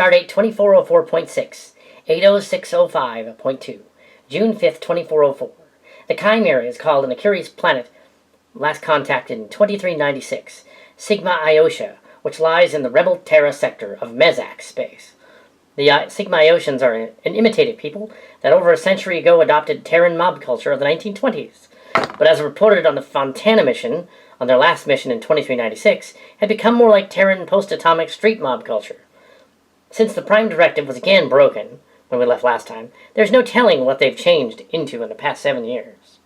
Stardate 2404.6, 80605.2, June 5th, 2404. The Chimera is called in a curious planet, last contacted in 2396, Sigma Iotia, which lies in the Rebel Terra sector of Mezak space. The Sigma Iotians are an imitative people that over a century ago adopted Terran mob culture of the 1920s, but as reported on the Fontana mission, on their last mission in 2396, had become more like Terran post-atomic street mob culture. Since the Prime Directive was again broken, when we left last time, there's no telling what they've changed into in the past 7 years.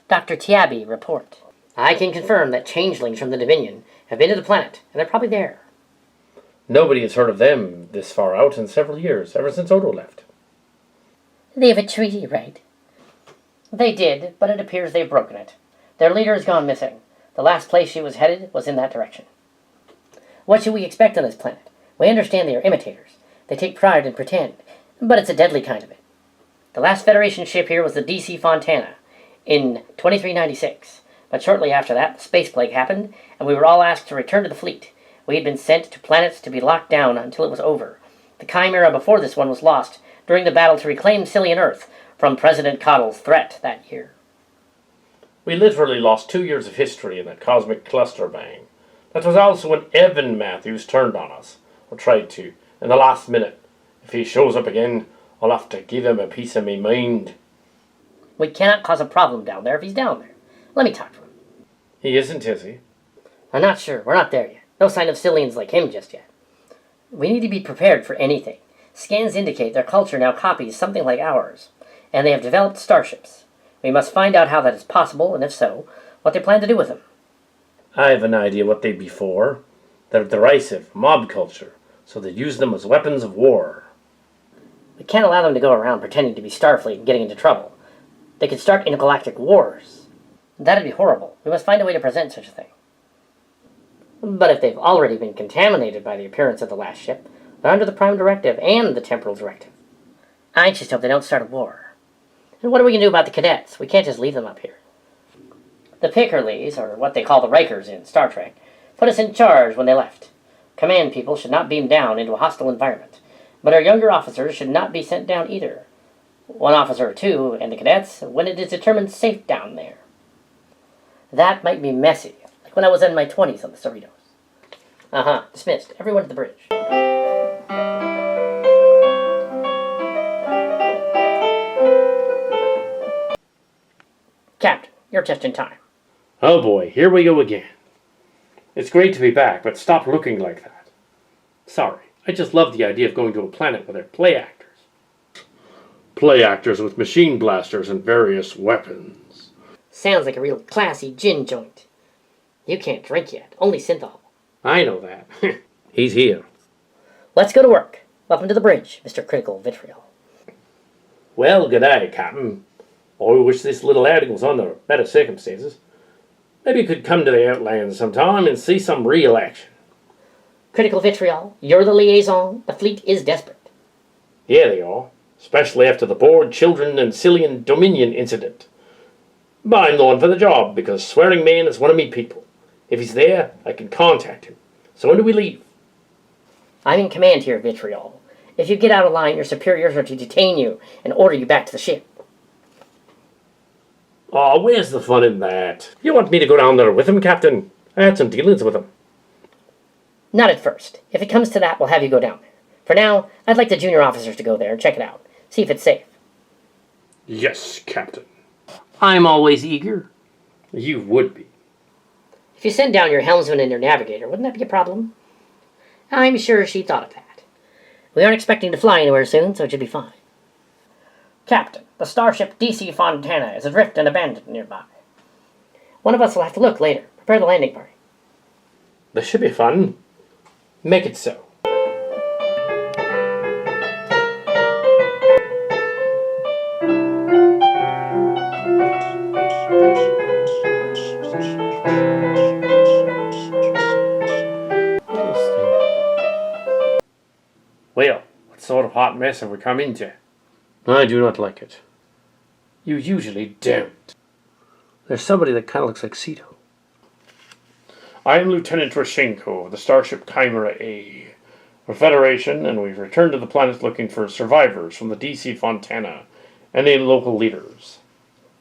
Dr. Tiabi, report. I can confirm that changelings from the Dominion have been to the planet, and they're probably there. Nobody has heard of them this far out in several years, ever since Odo left. They have a treaty, right? They did, but it appears they've broken it. Their leader has gone missing. The last place she was headed was in that direction. What should we expect on this planet? We understand they are imitators. They take pride in pretend, but it's a deadly kind of it. The last Federation ship here was the DC Fontana in 2396, but shortly after that, the space plague happened, and we were all asked to return to the fleet. We had been sent to planets to be locked down until it was over. The Chimera before this one was lost during the battle to reclaim Sillian Earth from President Coddle's threat that year. We literally lost 2 years of history in that cosmic cluster bang. That was also when Evan Matthews turned on us, or tried to, in the last minute. If he shows up again, I'll have to give him a piece of me mind. We cannot cause a problem down there if he's down there. Let me talk to him. He isn't, is he? I'm not sure. We're not there yet. No sign of Sillians like him just yet. We need to be prepared for anything. Scans indicate their culture now copies something like ours, and they have developed starships. We must find out how that is possible, and if so, what they plan to do with them. I have an idea what they'd be for. They're derisive, mob culture, so they use them as weapons of war. We can't allow them to go around pretending to be Starfleet and getting into trouble. They could start intergalactic wars. That'd be horrible. We must find a way to prevent such a thing. But if they've already been contaminated by the appearance of the last ship, they're under the Prime Directive and the Temporal Directive. I just hope they don't start a war. And what are we going to do about the cadets? We can't just leave them up here. The Pickerleys, or what they call the Rikers in Star Trek, put us in charge when they left. Command people should not beam down into a hostile environment, but our younger officers should not be sent down either. One officer or two, and the cadets, when it is determined safe down there. That might be messy, like when I was in my 20s on the Cerritos. Dismissed. Everyone to the bridge. Captain, you're just in time. Oh boy, here we go again. It's great to be back, but stop looking like that. Sorry, I just love the idea of going to a planet where they're play actors. Play actors with machine blasters and various weapons. Sounds like a real classy gin joint. You can't drink yet, only synthol. I know that. He's here. Let's go to work. Welcome to the bridge, Mr. Critical Vitriol. Well, good day, Captain. I wish this little outing was under better circumstances. Maybe you could come to the Outlands sometime and see some real action. Critical Vitriol, you're the liaison. The fleet is desperate. Yeah, they are. Especially after the bored children and Sillian Dominion incident. But I'm the one for the job, because Swearing Man is one of me people. If he's there, I can contact him. So when do we leave? I'm in command here, Vitriol. If you get out of line, your superiors are to detain you and order you back to the ship. Oh, where's the fun in that? You want me to go down there with him, Captain? I had some dealings with him. Not at first. If it comes to that, we'll have you go down there. For now, I'd like the junior officers to go there and check it out. See if it's safe. Yes, Captain. I'm always eager. You would be. If you send down your helmsman and your navigator, wouldn't that be a problem? I'm sure she thought of that. We aren't expecting to fly anywhere soon, so it should be fine. Captain, the Starship DC Fontana is adrift and abandoned nearby. One of us will have to look later. Prepare the landing party. This should be fun. Make it so. Well, what sort of hot mess have we come into? I do not like it. You usually don't. There's somebody that kind of looks like Cito. I am Lieutenant Rashenko of the Starship Chimera A. We're Federation, and we've returned to the planet looking for survivors from the DC Fontana and any local leaders.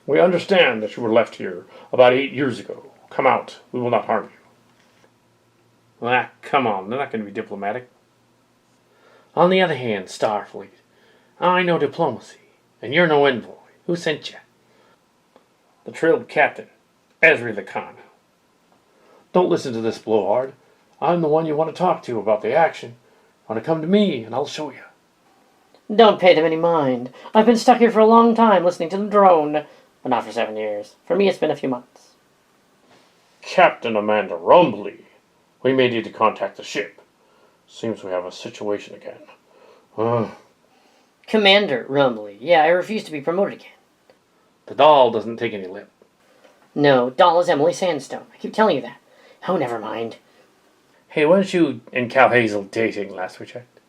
We understand that you were left here about 8 years ago. Come out. We will not harm you. Ah, come on. They're not going to be diplomatic. On the other hand, Starfleet, I know diplomacy, and you're no envoy. Who sent you? The trailed captain, Ezri the Khan. Don't listen to this blowhard. I'm the one you want to talk to about the action. Want to come to me, and I'll show you. Don't pay them any mind. I've been stuck here for a long time listening to the drone. But not for 7 years. For me, it's been a few months. Captain Amanda Rumbley. We may need to contact the ship. Seems we have a situation again. Commander Rumley. Yeah, I refuse to be promoted again. The doll doesn't take any lip. No, doll is Emily Sandstone. I keep telling you that. Oh, never mind. Hey, weren't you and Cal Hazel dating last we checked?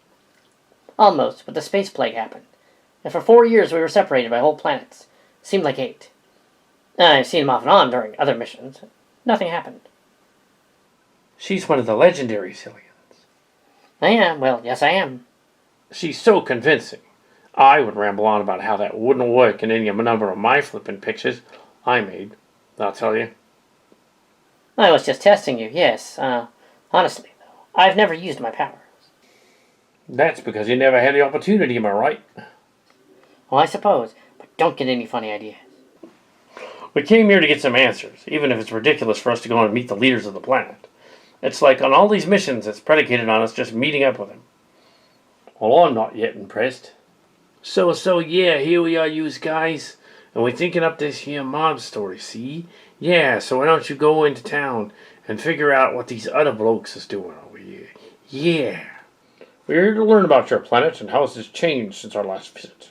Almost, but the space plague happened. And for 4 years we were separated by whole planets. Seemed like 8. I've seen him off and on during other missions. Nothing happened. She's one of the legendary Sillians. I am. Well, yes, I am. She's so convincing. I would ramble on about how that wouldn't work in any number of my flippin' pictures I made. I'll tell you. I was just testing you, yes. Honestly, though, I've never used my powers. That's because you never had the opportunity, am I right? Well, I suppose, but don't get any funny ideas. We came here to get some answers, even if it's ridiculous for us to go and meet the leaders of the planet. It's like on all these missions, it's predicated on us just meeting up with them. Well, I'm not yet impressed. So, yeah, here we are, yous guys, and we're thinking up this here mob story, see? Yeah, so why don't you go into town and figure out what these other blokes is doing over here? Yeah. We're here to learn about your planet and how it has changed since our last visit.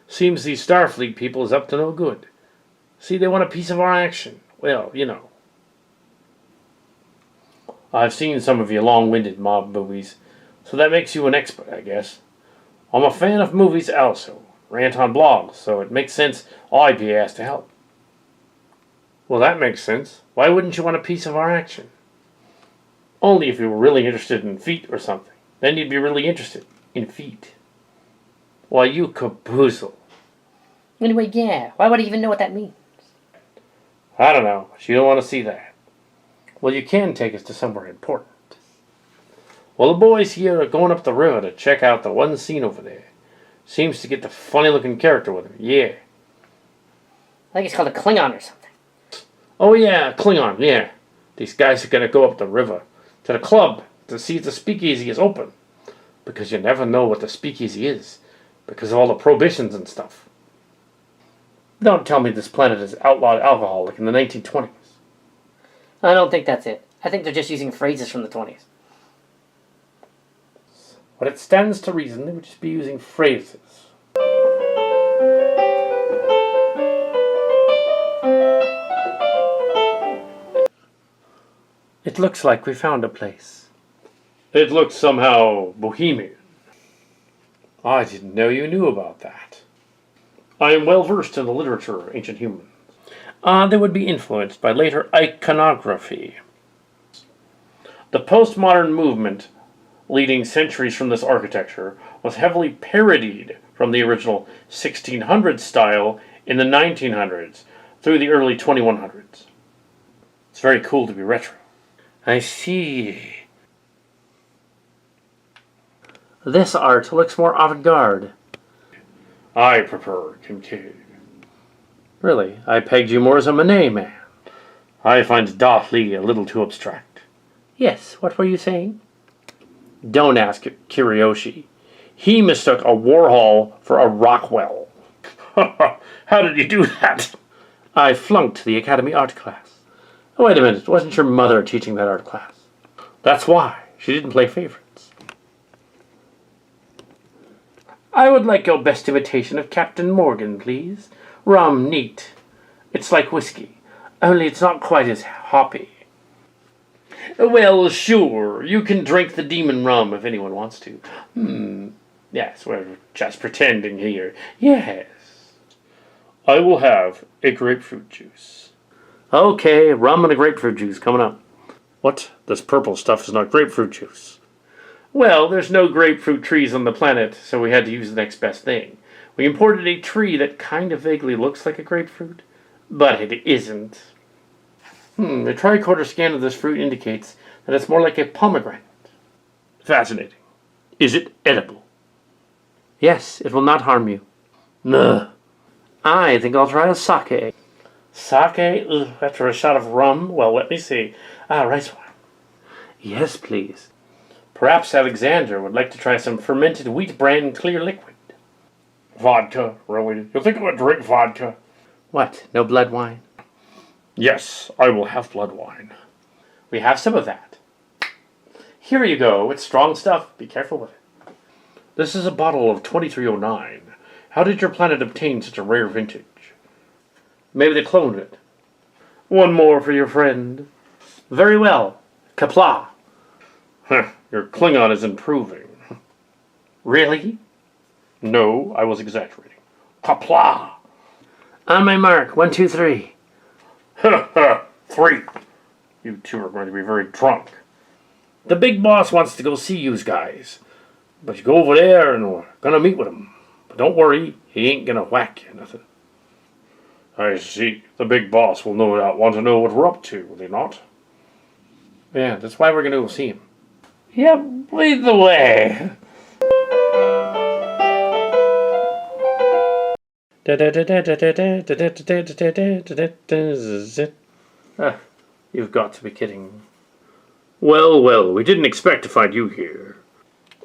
Seems these Starfleet people is up to no good. See, they want a piece of our action. Well, you know. I've seen some of your long-winded mob movies, so that makes you an expert, I guess. I'm a fan of movies also. Rant on blogs, so it makes sense I'd be asked to help. Well, that makes sense. Why wouldn't you want a piece of our action? Only if you were really interested in feet or something. Then you'd be really interested in feet. Why, you caboozle. Anyway, yeah, why would I even know what that means? I don't know, but you don't want to see that. Well, you can take us to somewhere important. Well, the boys here are going up the river to check out the one scene over there. Seems to get the funny-looking character with him, yeah. I think it's called a Klingon or something. Oh, yeah, Klingon, yeah. These guys are going to go up the river to the club to see if the speakeasy is open. Because you never know what the speakeasy is. Because of all the prohibitions and stuff. Don't tell me this planet is outlawed alcohol like in the 1920s. I don't think that's it. I think they're just using phrases from the 20s. But it stands to reason they would just be using phrases. It looks like we found a place. It looks somehow bohemian. I didn't know you knew about that. I am well versed in the literature of ancient humans. They would be influenced by later iconography. The postmodern movement, leading centuries from this architecture, was heavily parodied from the original 1600s style in the 1900s through the early 2100s. It's very cool to be retro. I see. This art looks more avant-garde. I prefer Kincaid. Really, I pegged you more as a Manet man. I find Doth Lee a little too abstract. Yes, what were you saying? Don't ask Kiriyoshi. He mistook a Warhol for a Rockwell. How did you do that? I flunked the Academy art class. Oh, wait a minute, wasn't your mother teaching that art class? That's why. She didn't play favorites. I would like your best imitation of Captain Morgan, please. Rum neat. It's like whiskey, only it's not quite as hoppy. Well, sure, you can drink the demon rum if anyone wants to. Yes, we're just pretending here. Yes. I will have a grapefruit juice. Okay, rum and a grapefruit juice coming up. What? This purple stuff is not grapefruit juice. Well, there's no grapefruit trees on the planet, so we had to use the next best thing. We imported a tree that kind of vaguely looks like a grapefruit, but it isn't. The tricorder scan of this fruit indicates that it's more like a pomegranate. Fascinating. Is it edible? Yes, it will not harm you. Ugh. I think I'll try a sake. Sake? Ugh, after a shot of rum? Well, let me see. Rice wine. Yes, please. Perhaps Alexander would like to try some fermented wheat bran clear liquid. Vodka, really? You think I would drink vodka? What, no blood wine? Yes, I will have blood wine. We have some of that. Here you go. It's strong stuff. Be careful with it. This is a bottle of 2309. How did your planet obtain such a rare vintage? Maybe they cloned it. One more for your friend. Very well. Kapla. Your Klingon is improving. Really? No, I was exaggerating. Kapla. On my mark. 1, 2, 3. 3. You two are going to be very drunk. The big boss wants to go see you guys. But you go over there and we're going to meet with him. But don't worry, he ain't going to whack you, nothing. I see. The big boss will no doubt want to know what we're up to, will he not? Yeah, that's why we're going to go see him. Yeah, lead the way. You've got to be kidding. Well, we didn't expect to find you here.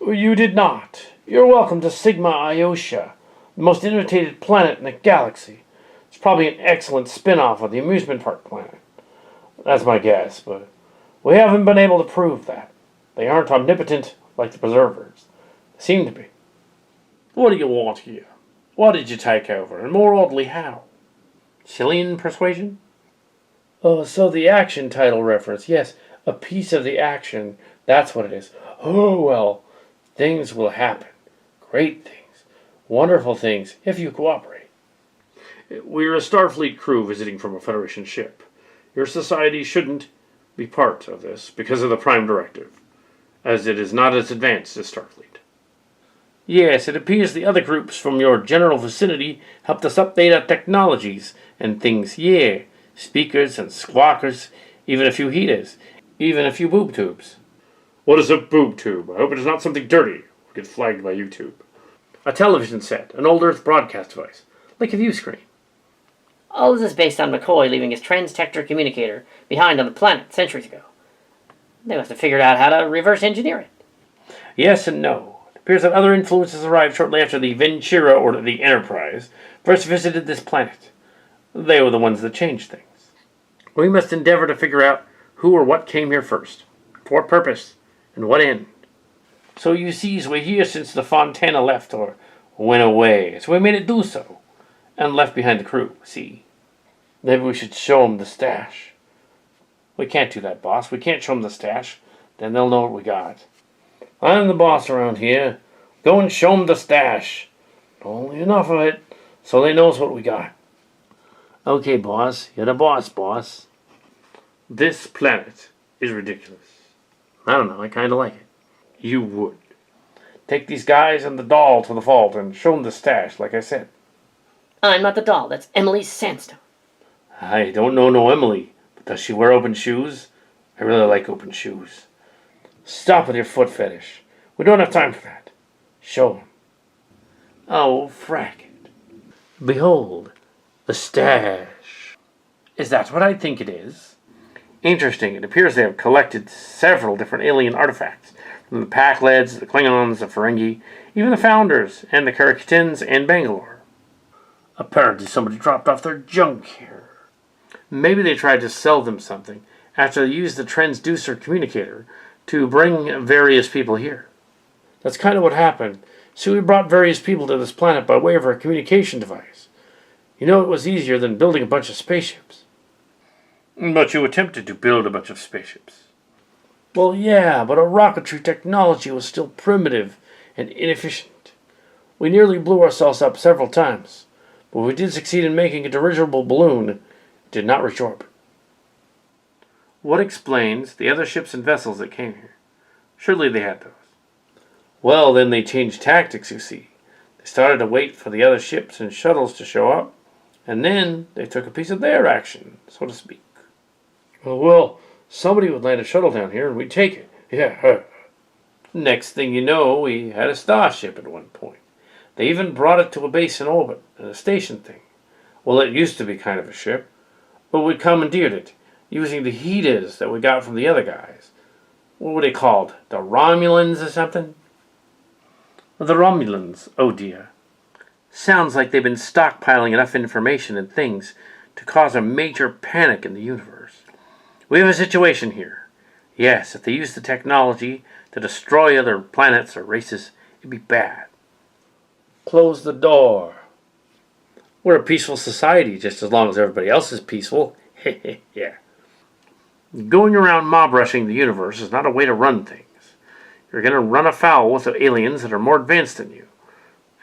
You did not. You're welcome to Sigma Iotia, the most innovative planet in the galaxy. It's probably an excellent spin-off of the amusement park planet. That's my guess, but we haven't been able to prove that. They aren't omnipotent like the preservers. They seem to be. What do you want here? What did you take over? And more oddly, how? Sillian persuasion? Oh, so the action title reference. Yes, a piece of the action. That's what it is. Oh, well, things will happen. Great things. Wonderful things, if you cooperate. We're a Starfleet crew visiting from a Federation ship. Your society shouldn't be part of this because of the Prime Directive, as it is not as advanced as Starfleet. Yes, it appears the other groups from your general vicinity helped us update our technologies and things. Yeah, speakers and squawkers, even a few heaters, even a few boob tubes. What is a boob tube? I hope it is not something dirty. We'll get flagged by YouTube. A television set, an old Earth broadcast device, like a view screen. All this is based on McCoy leaving his transtector communicator behind on the planet centuries ago. They must have figured out how to reverse engineer it. Yes and no. It appears that other influences arrived shortly after the Ventura or the Enterprise first visited this planet. They were the ones that changed things. We must endeavor to figure out who or what came here first, for what purpose, and what end. So you see, we're here since the Fontana left or went away, so we made it do so, and left behind the crew, see? Maybe we should show them the stash. We can't do that, boss. We can't show them the stash. Then they'll know what we got. I'm the boss around here. Go and show them the stash. Only enough of it, so they knows what we got. Okay, boss. You're the boss. This planet is ridiculous. I don't know. I kind of like it. You would. Take these guys and the doll to the vault and show them the stash, like I said. I'm not the doll. That's Emily Sandstone. I don't know no Emily, but does she wear open shoes? I really like open shoes. Stop with your foot fetish. We don't have time for that. Show them. Oh, frack it. Behold, the stash. Is that what I think it is? Interesting. It appears they have collected several different alien artifacts. From the Pakleds, the Klingons, the Ferengi, even the Founders, and the Karakatins and Bangalore. Apparently somebody dropped off their junk here. Maybe they tried to sell them something after they used the transducer communicator to bring various people here. That's kind of what happened. So we brought various people to this planet by way of our communication device. You know, it was easier than building a bunch of spaceships. But you attempted to build a bunch of spaceships. Well, yeah, but our rocketry technology was still primitive and inefficient. We nearly blew ourselves up several times, but we did succeed in making a dirigible balloon. It did not reach orbit. What explains the other ships and vessels that came here? Surely they had those. Well, then they changed tactics, you see. They started to wait for the other ships and shuttles to show up, and then they took a piece of their action, so to speak. Well, somebody would land a shuttle down here and we'd take it. Yeah. Next thing you know, we had a Starship at one point. They even brought it to a base in orbit, and a station thing. Well, it used to be kind of a ship, but we commandeered it, using the heaters that we got from the other guys. What were they called? The Romulans or something? The Romulans, oh dear. Sounds like they've been stockpiling enough information and things to cause a major panic in the universe. We have a situation here. Yes, if they use the technology to destroy other planets or races, it'd be bad. Close the door. We're a peaceful society just as long as everybody else is peaceful. Yeah. Going around mob rushing the universe is not a way to run things. You're going to run afoul with the aliens that are more advanced than you,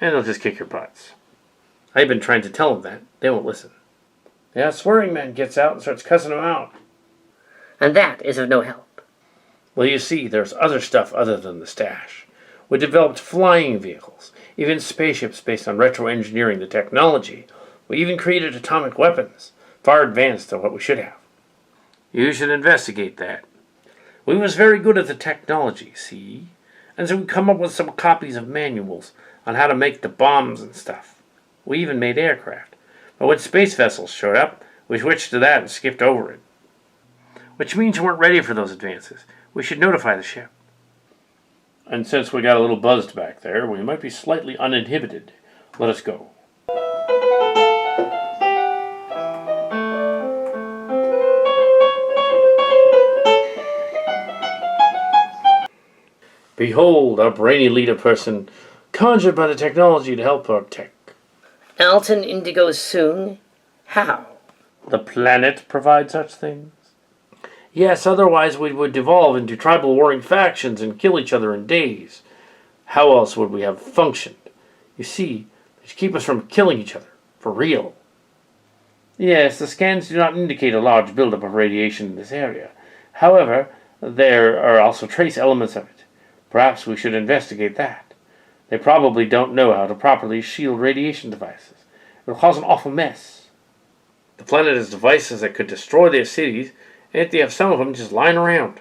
and they'll just kick your butts. I've been trying to tell them that. They won't listen. Yeah, swearing man gets out and starts cussing them out. And that is of no help. Well, you see, there's other stuff other than the stash. We developed flying vehicles, even spaceships based on retro-engineering the technology. We even created atomic weapons, far advanced than what we should have. You should investigate that. We was very good at the technology, see? And so we come up with some copies of manuals on how to make the bombs and stuff. We even made aircraft. But when space vessels showed up, we switched to that and skipped over it. Which means you weren't ready for those advances. We should notify the ship. And since we got a little buzzed back there, we might be slightly uninhibited. Let us go. Behold, our brainy leader person, conjured by the technology to help our tech. Alton Indigo Soong? How? The planet provides such things? Yes, otherwise we would devolve into tribal warring factions and kill each other in days. How else would we have functioned? You see, they should keep us from killing each other, for real. Yes, the scans do not indicate a large buildup of radiation in this area. However, there are also trace elements of it. Perhaps we should investigate that. They probably don't know how to properly shield radiation devices. It will cause an awful mess. The planet has devices that could destroy their cities, and yet they have some of them just lying around.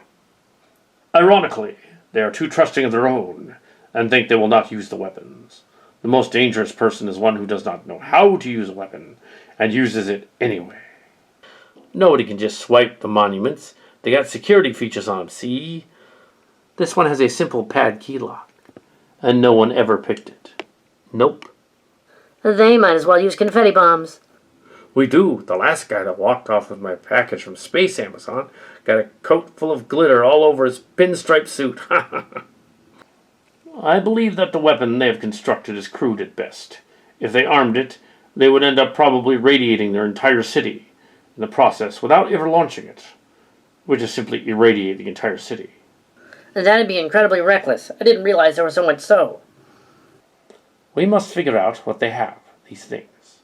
Ironically, they are too trusting of their own, and think they will not use the weapons. The most dangerous person is one who does not know how to use a weapon, and uses it anyway. Nobody can just swipe the monuments. They got security features on them, see? This one has a simple pad key lock, and no one ever picked it. Nope. They might as well use confetti bombs. We do. The last guy that walked off with my package from Space Amazon got a coat full of glitter all over his pinstripe suit. I believe that the weapon they have constructed is crude at best. If they armed it, they would end up probably radiating their entire city in the process without ever launching it. Would just simply irradiate the entire city. That'd be incredibly reckless. I didn't realize there was so much so. We must figure out what they have, these things.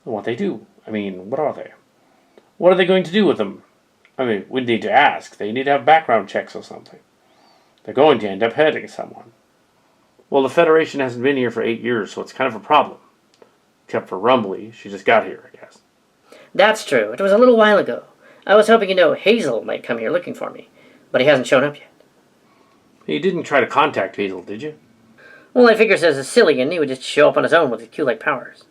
And what they do. I mean, what are they? What are they going to do with them? I mean, we need to ask. They need to have background checks or something. They're going to end up hurting someone. Well, the Federation hasn't been here for 8 years, so it's kind of a problem. Except for Rumbly. She just got here, I guess. That's true. It was a little while ago. I was hoping, Hazel might come here looking for me. But he hasn't shown up yet. You didn't try to contact Hazel, did you? Well, I figure as a Sillian, he would just show up on his own with his Q-like powers.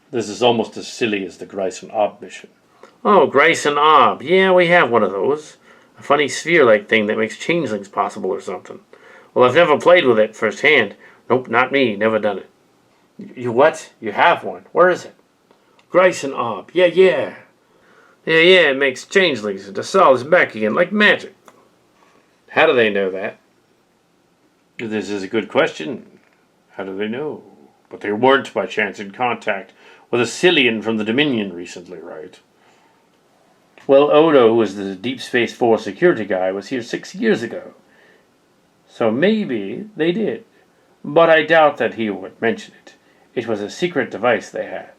This is almost as silly as the Grice and Ob mission. Oh, Grice and Ob. Yeah, we have one of those. A funny sphere-like thing that makes changelings possible or something. Well, I've never played with it firsthand. Nope, not me. Never done it. You what? You have one? Where is it? Grice and Ob. Yeah. Yeah, it makes changelings into solids back again like magic. How do they know that? This is a good question. How do they know? But they weren't by chance in contact with a Sillian from the Dominion recently, right? Well, Odo, who was the Deep Space Force security guy, was here 6 years ago. So maybe they did. But I doubt that he would mention it. It was a secret device they had.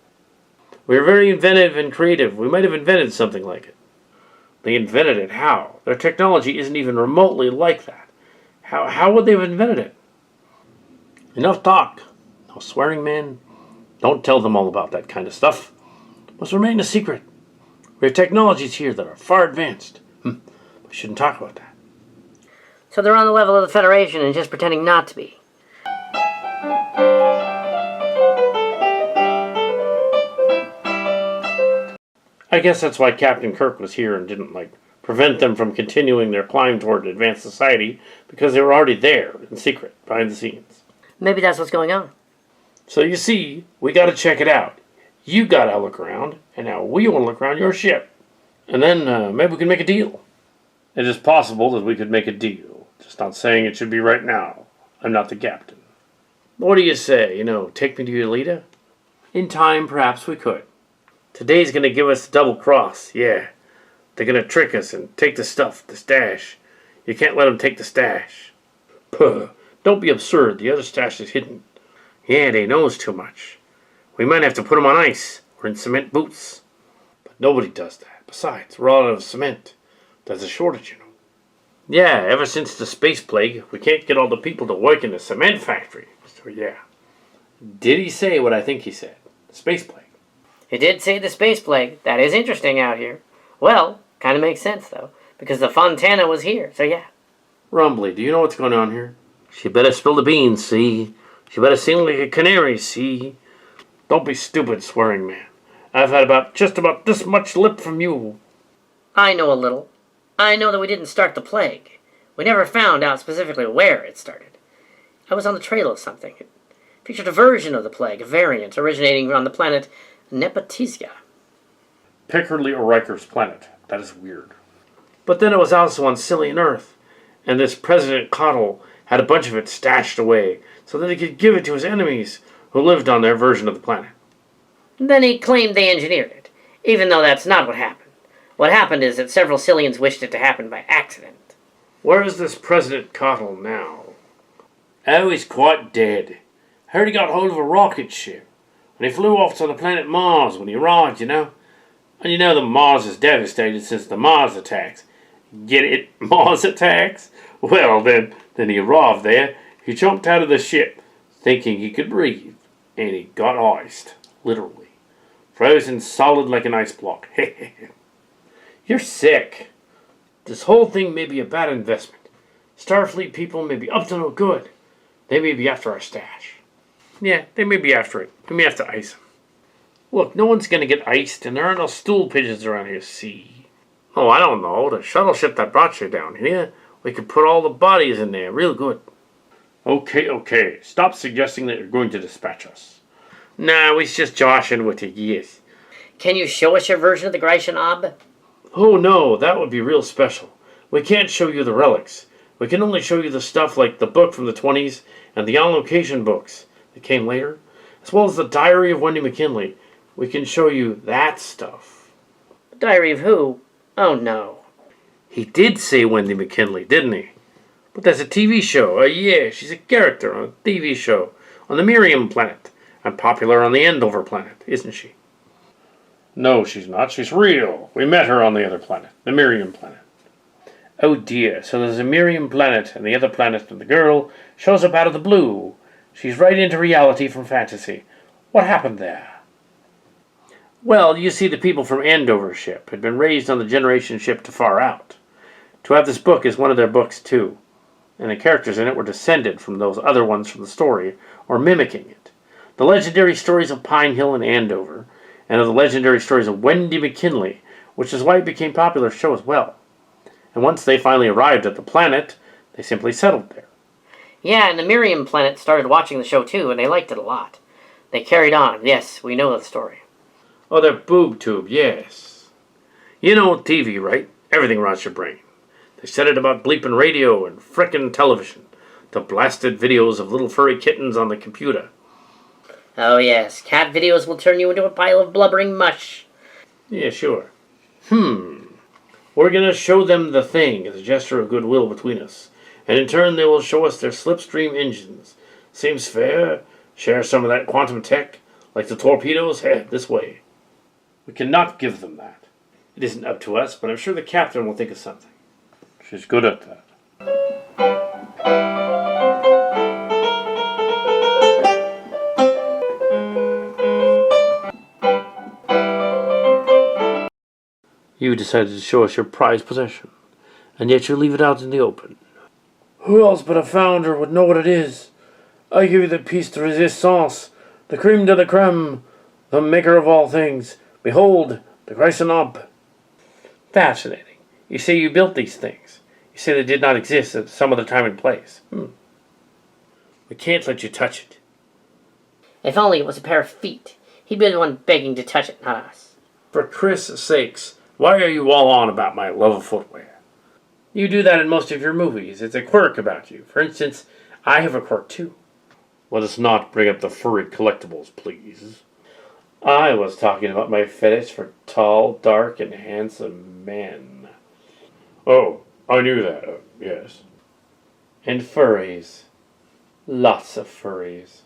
We were very inventive and creative. We might have invented something like it. They invented it. How? Their technology isn't even remotely like that. How would they have invented it? Enough talk. No swearing, man. Don't tell them all about that kind of stuff. Must remain a secret. We have technologies here that are far advanced. We shouldn't talk about that. So they're on the level of the Federation and just pretending not to be. I guess that's why Captain Kirk was here and didn't, prevent them from continuing their climb toward advanced society, because they were already there, in secret, behind the scenes. Maybe that's what's going on. So you see, we gotta check it out. You gotta look around, and now we want to look around your ship. And then maybe we can make a deal. It is possible that we could make a deal. Just not saying it should be right now. I'm not the captain. What do you say? Take me to Yolita? In time, perhaps we could. Today's gonna give us the double cross, yeah. They're gonna trick us and take the stuff, the stash. You can't let them take the stash. Puh, don't be absurd. The other stash is hidden. Yeah, they knows too much. We might have to put them on ice or in cement boots. But nobody does that. Besides, we're all out of cement. There's a shortage, Yeah, ever since the space plague, we can't get all the people to work in the cement factory. So yeah. Did he say what I think he said? The space plague. He did say the space plague. That is interesting out here. Well, kind of makes sense, though, because the Fontana was here, so yeah. Rumbly, do you know what's going on here? She better spill the beans, see? She better sing like a canary, see? Don't be stupid, swearing man. I've had just about this much lip from you. I know a little. I know that we didn't start the plague. We never found out specifically where it started. I was on the trail of something. It featured a version of the plague, a variant originating on the planet Nepotizga. Pickerly or Riker's planet. That is weird. But then it was also on Sillian Earth, and this President Cottle had a bunch of it stashed away so that he could give it to his enemies who lived on their version of the planet. Then he claimed they engineered it, even though that's not what happened. What happened is that several Sillians wished it to happen by accident. Where is this President Cottle now? Oh, he's quite dead. Heard he got hold of a rocket ship, and he flew off to the planet Mars when he arrived, And that Mars is devastated since the Mars attacks. Get it? Mars attacks? Well, then he arrived there. He jumped out of the ship, thinking he could breathe, and he got iced, literally. Frozen solid like an ice block. You're sick. This whole thing may be a bad investment. Starfleet people may be up to no good. They may be after our stash. Yeah, they may be after it. We may have to ice them. Look, no one's going to get iced, and there are no stool pigeons around here, see? Oh, I don't know. The shuttle ship that brought you down here, we could put all the bodies in there real good. Okay. Stop suggesting that you're going to dispatch us. Nah, we's just joshing with you, yes. Can you show us your version of the Grecian Ob? Oh, no, that would be real special. We can't show you the relics. We can only show you the stuff like the book from the 20s and the on-location books that came later, as well as the Diary of Wendy McKinley. We can show you that stuff. Diary of who? Oh, no. He did say Wendy McKinley, didn't he? But there's a TV show. Yeah, she's a character on a TV show on the Miriam planet. And popular on the Andover planet, isn't she? No, she's not. She's real. We met her on the other planet, the Miriam planet. Oh dear, so there's a Miriam planet, and the other planet, and the girl shows up out of the blue. She's right into reality from fantasy. What happened there? Well, you see, the people from Andover ship had been raised on the Generation ship to Far Out. To have this book is one of their books, too. And the characters in it were descended from those other ones from the story, or mimicking it. The legendary stories of Pine Hill and Andover, and of the legendary stories of Wendy McKinley, which is why it became a popular show as well. And once they finally arrived at the planet, they simply settled there. Yeah, and the Miriam planet started watching the show too, and they liked it a lot. They carried on. Yes, we know the story. Oh, their boob tube, yes. You know TV, right? Everything rots your brain. They said it about bleeping radio and frickin' television. The blasted videos of little furry kittens on the computer. Oh yes, cat videos will turn you into a pile of blubbering mush. Yeah, sure. We're gonna show them the thing as a gesture of goodwill between us. And in turn they will show us their slipstream engines. Seems fair? Share some of that quantum tech? Like the torpedoes? This way. We cannot give them that. It isn't up to us, but I'm sure the captain will think of something. She's good at that. You decided to show us your prized possession, and yet you leave it out in the open. Who else but a founder would know what it is? I give you the piece de resistance, the creme de la creme, the maker of all things. Behold, the Chrysanthemum. Fascinating. You say you built these things. You say they did not exist at some other time and place. We can't let you touch it. If only it was a pair of feet. He'd be the one begging to touch it, not us. For Chris' sakes, why are you all on about my love of footwear? You do that in most of your movies. It's a quirk about you. For instance, I have a quirk too. Let us not bring up the furry collectibles, please. I was talking about my fetish for tall, dark, and handsome men. Oh, I knew that, yes. And furries. Lots of furries.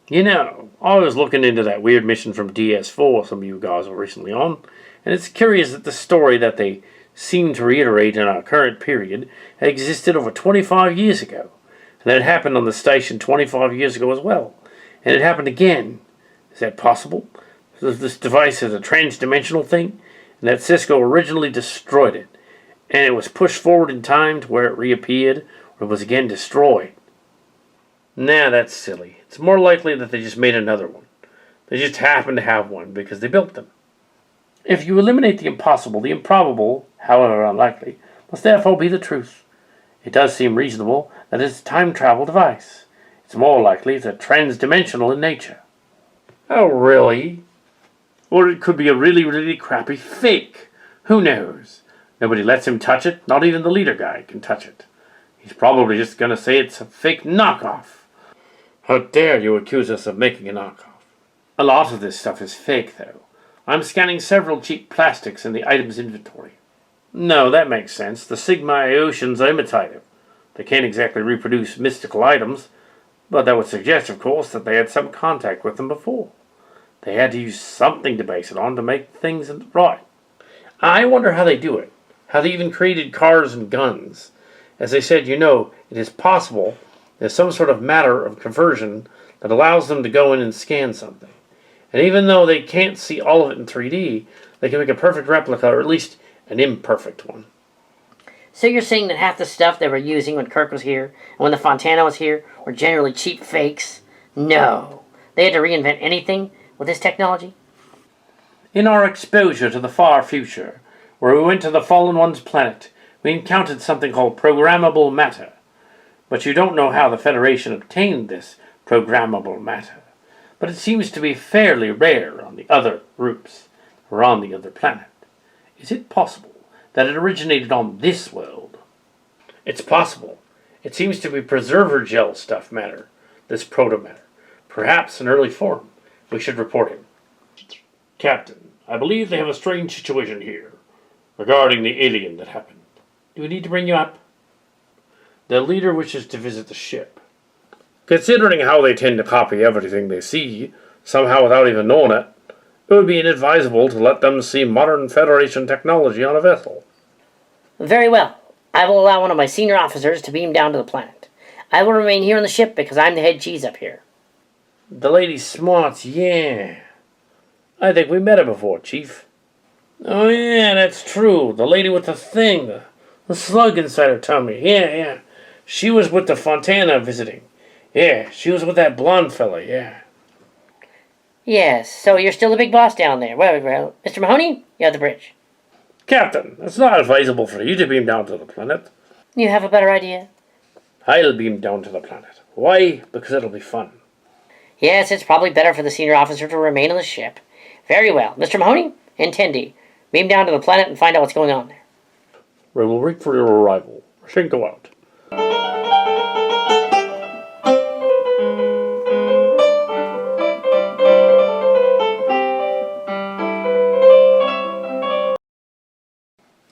You know, I was looking into that weird mission from DS4 some of you guys were recently on, and it's curious that the story that they seem to reiterate in our current period had existed over 25 years ago, and that it happened on the station 25 years ago as well, and it happened again. Is that possible? This device is a trans-dimensional thing, and that Cisco originally destroyed it, and it was pushed forward in time to where it reappeared, or it was again destroyed. Nah, that's silly. It's more likely that they just made another one. They just happened to have one because they built them. If you eliminate the impossible, the improbable, however unlikely, must therefore be the truth. It does seem reasonable that it's a time travel device. It's more likely it's trans-dimensional in nature. Oh, really? Or it could be a really, really crappy fake. Who knows? Nobody lets him touch it. Not even the leader guy can touch it. He's probably just going to say it's a fake knockoff. How dare you accuse us of making a knockoff? A lot of this stuff is fake, though. I'm scanning several cheap plastics in the items inventory. No, that makes sense. The Sigma Iotians are imitative. They can't exactly reproduce mystical items, but that would suggest, of course, that they had some contact with them before. They had to use something to base it on to make things right. I wonder how they do it. How they even created cars and guns. As they said, you know, it is possible there's some sort of matter of conversion that allows them to go in and scan something. And even though they can't see all of it in 3D, they can make a perfect replica, or at least an imperfect one. So you're saying that half the stuff they were using when Kirk was here, and when the Fontana was here, were generally cheap fakes? No. They had to reinvent anything with this technology? In our exposure to the far future, where we went to the Fallen One's planet, we encountered something called programmable matter. But you don't know how the Federation obtained this programmable matter. But it seems to be fairly rare on the other groups, or on the other planet. Is it possible that it originated on this world? It's possible. It seems to be preserver gel stuff matter, this proto-matter. Perhaps an early form. We should report him. Captain, I believe they have a strange situation here, regarding the alien that happened. Do we need to bring you up? The leader wishes to visit the ship. Considering how they tend to copy everything they see, somehow without even knowing it, it would be inadvisable to let them see modern Federation technology on a vessel. Very well. I will allow one of my senior officers to beam down to the planet. I will remain here on the ship because I'm the head cheese up here. The lady's smart, yeah. I think we met her before, Chief. Oh, yeah, that's true. The lady with the thing. The slug inside her tummy. Yeah. She was with the Fontana visiting. Yeah, she was with that blonde fella, yeah. Yes, so you're still the big boss down there. Well, Mr. Mahoney, you have the bridge. Captain, it's not advisable for you to beam down to the planet. You have a better idea? I'll beam down to the planet. Why? Because it'll be fun. Yes, it's probably better for the senior officer to remain on the ship. Very well. Mr. Mahoney and Tendi, beam down to the planet and find out what's going on there. We will wait for your arrival. Shinko out.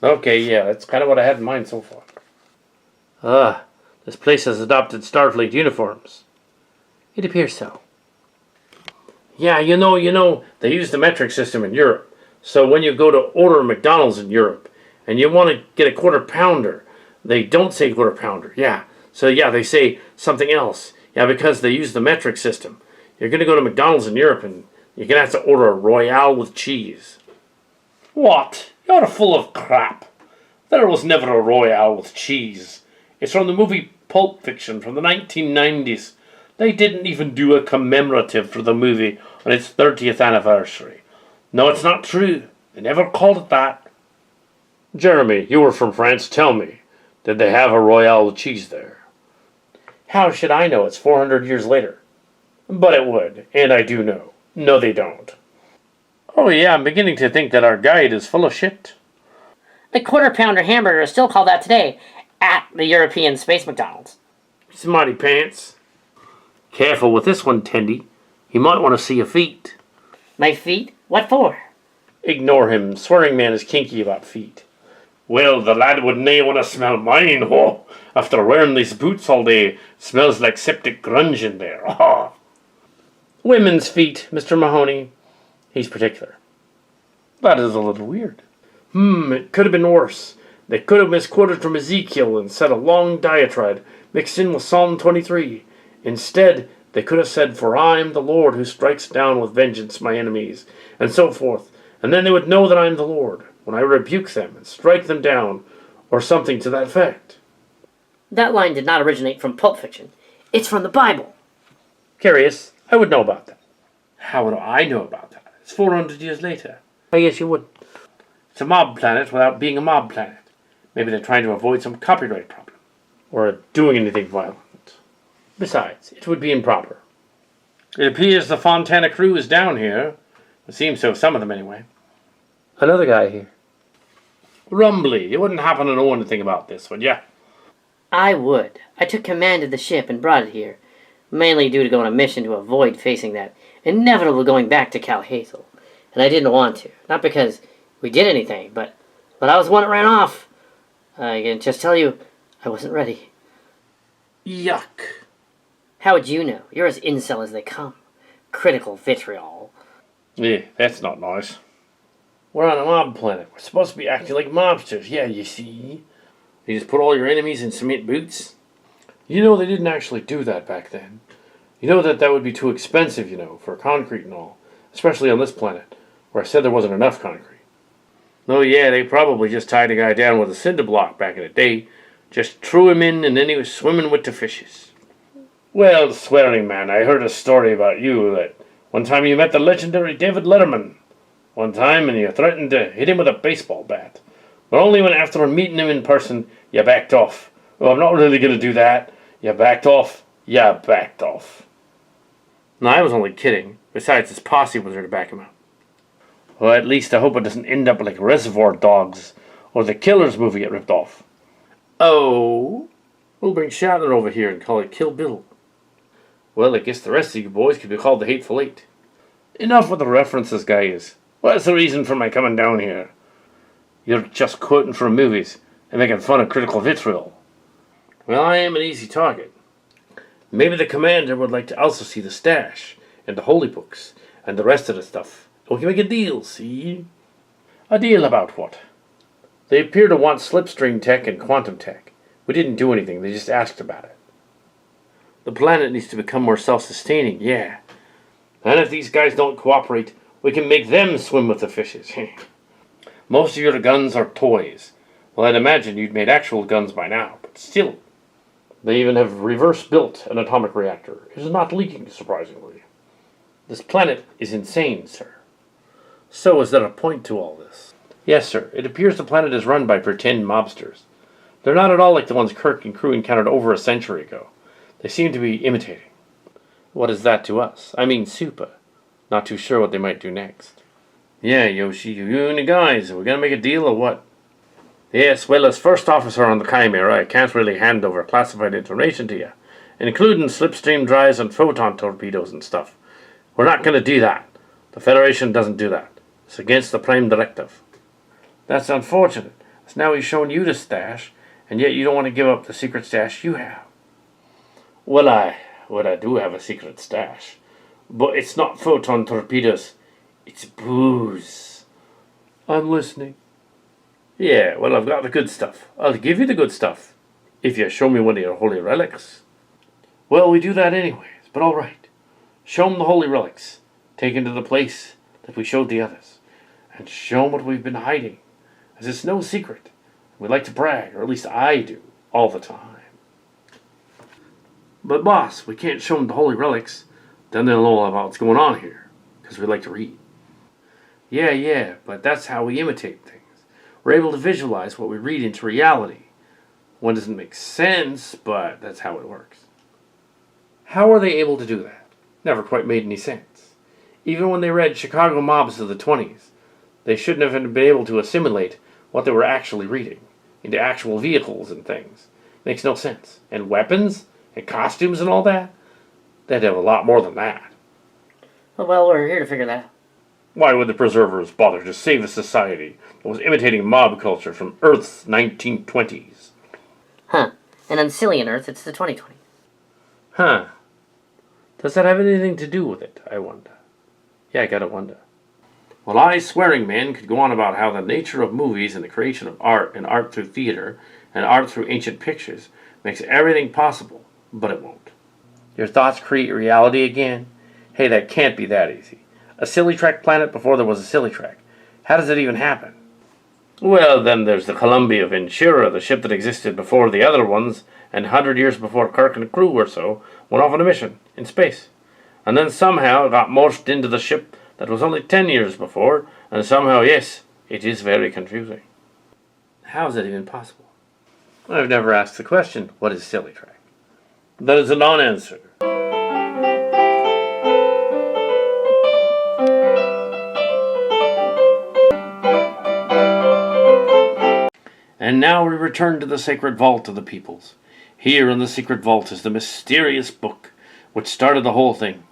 Okay, yeah, that's kind of what I had in mind so far. This place has adopted Starfleet uniforms. It appears so. Yeah, you know, they use the metric system in Europe. So when you go to order McDonald's in Europe, and you want to get a quarter pounder, they don't say quarter pounder, yeah. So yeah, they say something else. Yeah, because they use the metric system. You're going to go to McDonald's in Europe, and you're going to have to order a Royale with cheese. What? You're full of crap. There was never a Royale with cheese. It's from the movie Pulp Fiction from the 1990s. They didn't even do a commemorative for the movie on its 30th anniversary. No, it's not true. They never called it that. Jeremy, you were from France. Tell me, did they have a Royale with cheese there? How should I know? It's 400 years later. But it would, and I do know. No, they don't. Oh yeah, I'm beginning to think that our guide is full of shit. The quarter-pounder hamburger is still called that today at the European Space McDonald's. Smarty pants. Careful with this one, Tendy. He might want to see your feet. My feet? What for? Ignore him. Swearing man is kinky about feet. Well, the lad would nae want to smell mine, ho. After wearing these boots all day, smells like septic grunge in there. Oh. Women's feet, Mr. Mahoney. He's particular. That is a little weird. It could have been worse. They could have misquoted from Ezekiel and said a long diatribe mixed in with Psalm 23. Instead, they could have said, "For I am the Lord who strikes down with vengeance my enemies," and so forth. And then they would know that I am the Lord when I rebuke them and strike them down, or something to that effect. That line did not originate from Pulp Fiction. It's from the Bible. Curious. I would know about that. How would I know about that? It's 400 years later. I guess you would. It's a mob planet without being a mob planet. Maybe they're trying to avoid some copyright problem. Or doing anything violent. Besides, it would be improper. It appears the Fontana crew is down here. It seems so, some of them anyway. Another guy here. Rumbly, you wouldn't happen to know anything about this, would ya? I would. I took command of the ship and brought it here, mainly due to going on a mission to avoid facing that inevitable going back to Cal Hazel. And I didn't want to. Not because we did anything, but I was the one that ran off. I can just tell you, I wasn't ready. Yuck. How would you know? You're as incel as they come. Critical vitriol. Yeah, that's not nice. We're on a mob planet. We're supposed to be acting like mobsters. Yeah, you see. You just put all your enemies in cement boots. You know, they didn't actually do that back then. You know that would be too expensive, for concrete and all. Especially on this planet, where I said there wasn't enough concrete. Oh yeah, they probably just tied a guy down with a cinder block back in the day. Just threw him in and then he was swimming with the fishes. Well, swearing man, I heard a story about you that one time you met the legendary David Letterman. One time and you threatened to hit him with a baseball bat. But only when after meeting him in person, you backed off. Oh, I'm not really going to do that. You backed off. You backed off. No, I was only kidding. Besides, his posse was there to back him up. Well, at least I hope it doesn't end up like Reservoir Dogs or the Killers movie get ripped off. Oh, we'll bring Shatner over here and call it Kill Bill. Well, I guess the rest of you boys could be called the Hateful Eight. Enough with the references, guys. What's the reason for my coming down here? You're just quoting from movies and making fun of critical vitriol. Well, I am an easy target. Maybe the commander would like to also see the stash and the holy books and the rest of the stuff. We can make a deal, see? A deal about what? They appear to want slipstream tech and quantum tech. We didn't do anything, they just asked about it. The planet needs to become more self-sustaining, yeah. And if these guys don't cooperate, we can make them swim with the fishes. Most of your guns are toys. Well, I'd imagine you'd made actual guns by now, but still. They even have reverse-built an atomic reactor. It is not leaking, surprisingly. This planet is insane, sir. So is there a point to all this? Yes, sir. It appears the planet is run by pretend mobsters. They're not at all like the ones Kirk and crew encountered over a century ago. They seem to be imitating. What is that to us? I mean, super. Not too sure what they might do next. Yeah, Yoshi, you and the guys, are we gonna make a deal or what? Yes, well, as first officer on the Chimera, I can't really hand over classified information to you, including slipstream drives and photon torpedoes and stuff. We're not gonna do that. The Federation doesn't do that. It's against the Prime Directive. That's unfortunate. It's now he's showing you the stash, and yet you don't want to give up the secret stash you have. Well, I do have a secret stash. But it's not photon torpedoes. It's booze. I'm listening. Yeah, well, I've got the good stuff. I'll give you the good stuff, if you show me one of your holy relics. Well, we do that anyways, but all right. Show them the holy relics. Take them to the place that we showed the others. And show them what we've been hiding. as it's no secret. We like to brag, or at least I do, all the time. But boss, we can't show them the holy relics. Then they'll know about what's going on here, because we like to read. Yeah, but that's how we imitate things. We're able to visualize what we read into reality. One doesn't make sense, but that's how it works. How are they able to do that? Never quite made any sense. Even when they read Chicago mobs of the 20s, they shouldn't have been able to assimilate what they were actually reading into actual vehicles and things. Makes no sense. And weapons and costumes and all that? They'd have a lot more than that. Well, we're here to figure that out. Why would the preservers bother to save a society that was imitating mob culture from Earth's 1920s? Huh. And on Sillian Earth, it's the 2020s. Huh. Does that have anything to do with it, I wonder? Yeah, I gotta wonder. Well, I, Swearing Man, could go on about how the nature of movies and the creation of art and art through theater and art through ancient pictures makes everything possible, but it won't. Your thoughts create reality again? Hey, that can't be that easy. A silly track planet before there was a silly track. How does it even happen? Well, then there's the Columbia Ventura, the ship that existed before the other ones, and 100 years before Kirk and crew or so went off on a mission in space. And then somehow it got morphed into the ship that was only 10 years before, and somehow, yes, it is very confusing. How is that even possible? I've never asked the question, what is silly track? That is a non-answer. And now we return to the sacred vault of the peoples. Here in the secret vault is the mysterious book which started the whole thing.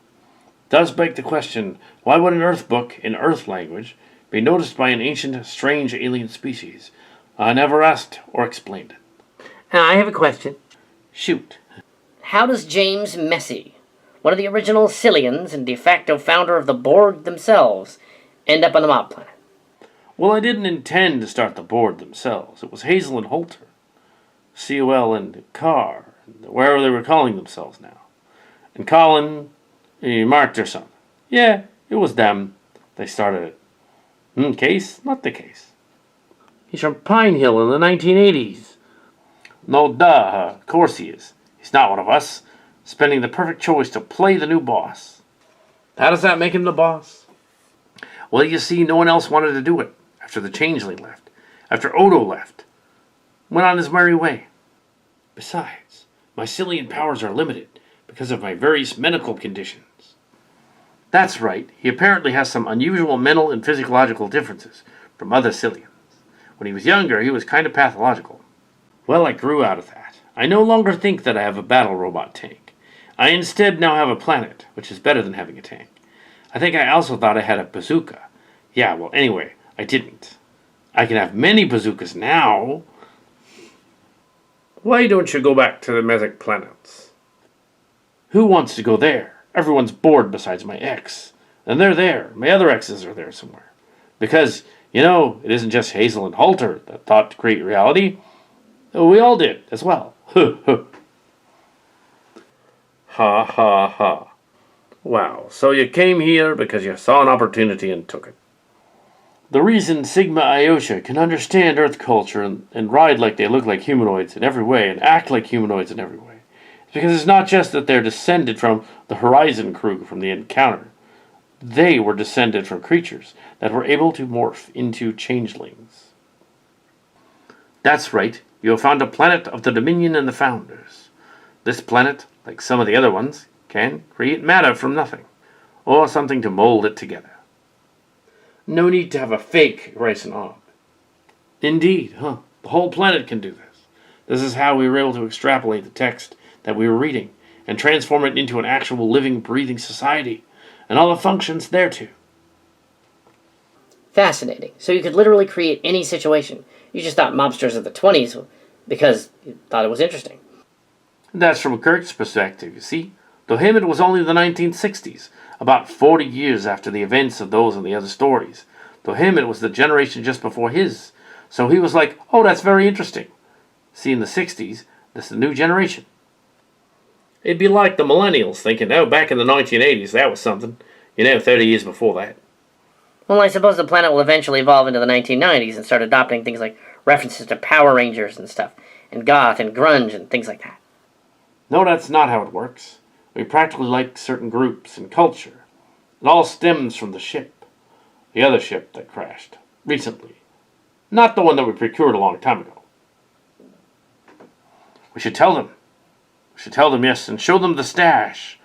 Does beg the question, why would an Earth book in Earth language be noticed by an ancient, strange alien species? I never asked or explained it. I have a question. Shoot. How does James Messy, one of the original Sillians and de facto founder of the Borg themselves, end up on the mob planet? Well, I didn't intend to start the board themselves. It was Hazel and Holter. COL and Carr, wherever they were calling themselves now. And Colin, Marked or something. Yeah, it was them. They started it. Case? Not the case. He's from Pine Hill in the 1980s. No, duh. Of course he is. He's not one of us. Spending the perfect choice to play the new boss. How does that make him the boss? Well, you see, no one else wanted to do it after the Changeling left. After Odo left. Went on his merry way. Besides, my Sillian powers are limited because of my various medical conditions. That's right, he apparently has some unusual mental and physiological differences from other Sillians. When he was younger, he was kind of pathological. Well, I grew out of that. I no longer think that I have a battle robot tank. I instead now have a planet, which is better than having a tank. I think I also thought I had a bazooka. Yeah, well, anyway, I didn't. I can have many bazookas now. Why don't you go back to the Mesic planets? Who wants to go there? Everyone's bored besides my ex. And they're there. My other exes are there somewhere. Because, it isn't just Hazel and Halter that thought to create reality. We all did, as well. Ha ha ha. Wow, so you came here because you saw an opportunity and took it. The reason Sigma Iotia can understand Earth culture and ride like they look like humanoids in every way and act like humanoids in every way is because it's not just that they're descended from the Horizon crew from the Encounter. They were descended from creatures that were able to morph into changelings. That's right, you have found a planet of the Dominion and the Founders. This planet, like some of the other ones, can create matter from nothing, or something to mold it together. No need to have a fake Rice and Ob. Indeed, huh? The whole planet can do this. This is how we were able to extrapolate the text that we were reading and transform it into an actual living, breathing society, and all the functions thereto. Fascinating. So you could literally create any situation. You just thought mobsters of the 20s because you thought it was interesting. That's from Kirk's perspective, you see. To him it was only the 1960s, about 40 years after the events of those and the other stories. To him it was the generation just before his. So he was like, oh, that's very interesting. See, in the 60s, this is the new generation. It'd be like the millennials thinking, oh, back in the 1980s, that was something. 30 years before that. Well, I suppose the planet will eventually evolve into the 1990s and start adopting things like references to Power Rangers and stuff, and goth and grunge and things like that. No, that's not how it works. We practically like certain groups and culture. It all stems from the ship. The other ship that crashed. Recently. Not the one that we procured a long time ago. We should tell them. We should tell them, yes, and show them the stash.